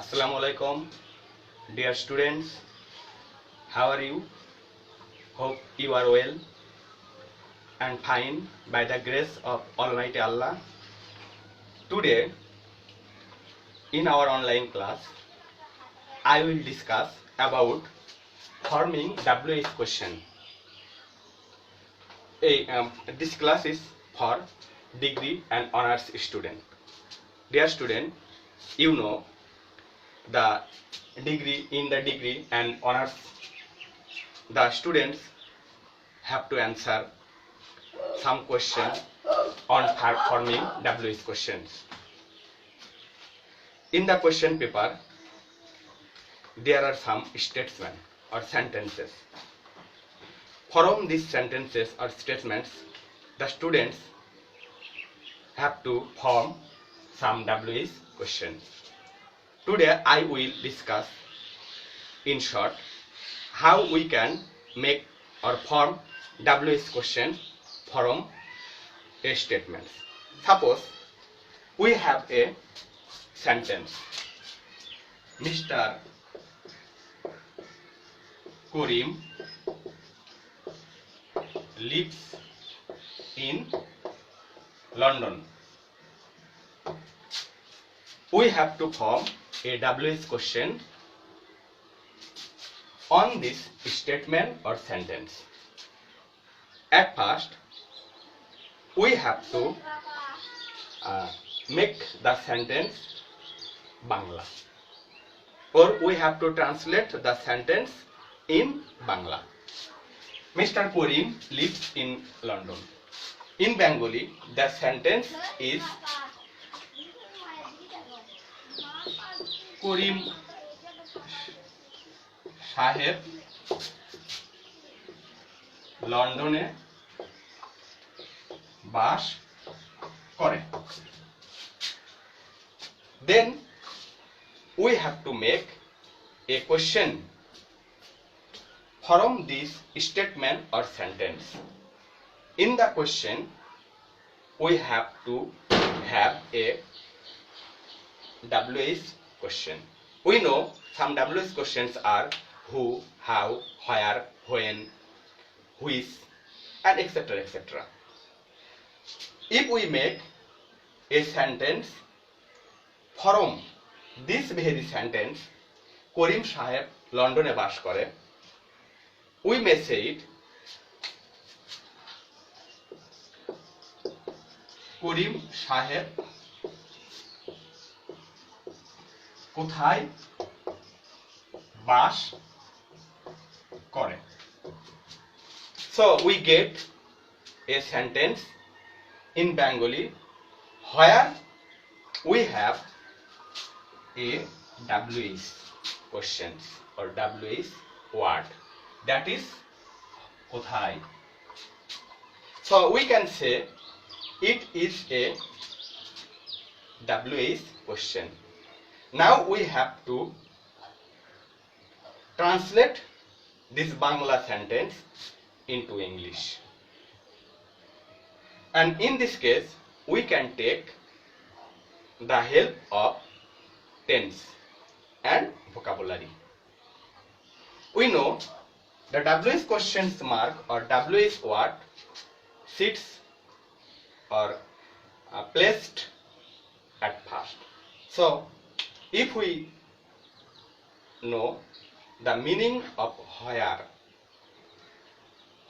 Assalamu alaikum, dear students. How are you? Hope you are well and fine by the grace of Almighty Allah. Today, in our online class, I will discuss about forming WH question. This class is for degree and honors student. Dear student, you know the degree and honors, the students have to answer some question on forming WH questions. In the question paper, there are some statements or sentences. From these sentences or statements, the students have to form some WH questions. Today I will discuss in short how we can make or form WH question from a statement. Suppose we have a sentence. Mr. Karim lives in London. We have to form a WH question on this statement or sentence. At first, we have to make the sentence Bangla, or we have to translate the sentence in Bangla. Mr. Karim lives in London. In Bengali, the sentence is করিম সাহেব লন্ডনে বাস করে. Then we have to make a question from this statement or sentence. In the question, we have to have a WH question. We know some WH questions are who, how, where, when, which, and etc. etc. If we make a sentence from this very sentence, করিম সাহেব লন্ডনে বাস করে, we may say it করিম সাহেব কোথায় বাস করে. So we get a sentence in Bengali where we have a WH question or WH word, that is কোথায়. So we can say it is a WH question. Now we have to translate this Bangla sentence into English. And in this case, we can take the help of tense and vocabulary. We know the WH questions mark or WH word sits or placed at first. So if we know the meaning of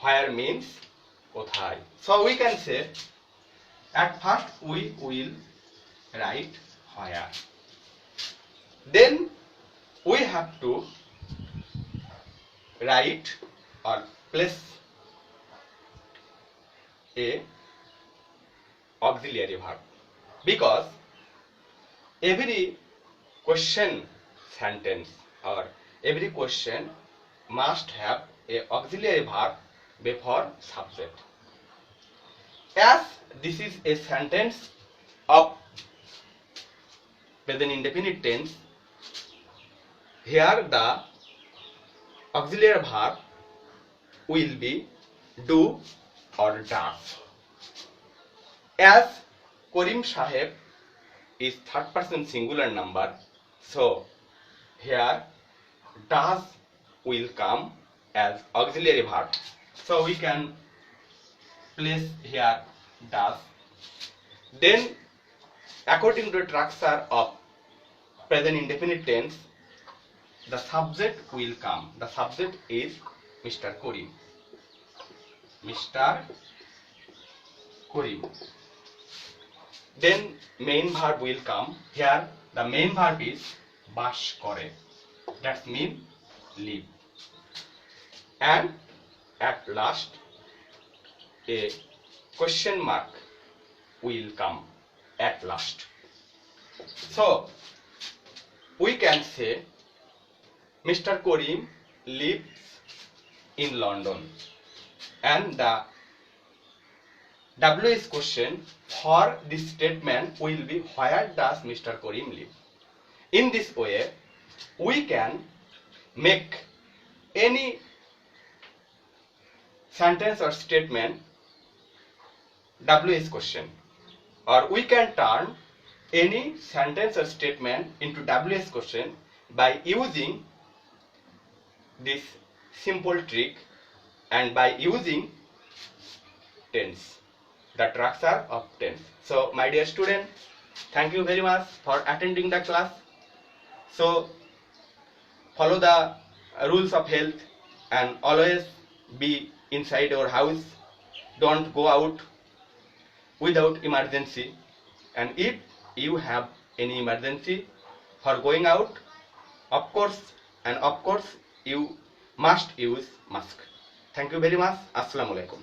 where means কোথায়, so we can say at first we will write where. Then we have to write or place a auxiliary verb, because every question sentence or every question must have a auxiliary verb before subject. As this is a sentence of present indefinite tense, here the auxiliary verb will be do or does. As Karim Saheb is third person singular number, so here does will come as auxiliary verb. So we can place here does. Then according to the structure of present indefinite tense, the subject will come. The subject is Mr. Karim. Mr. Karim. Then main verb will come. Here the main verb is bash kore. That means live. And at last a question mark will come at last. So we can say Mr. Karim lives in London, and the WS question for this statement will be where does Mr. Karim live. In this way we can make any sentence or statement WS question, or we can turn any sentence or statement into WS question by using this simple trick and by using tense, the structure of tense. So my dear student, thank you very much for attending the class. So follow the rules of health and always be inside your house. Don't go out without emergency, and if you have any emergency for going out, of course you must use mask. Thank you very much. Assalamu alaikum.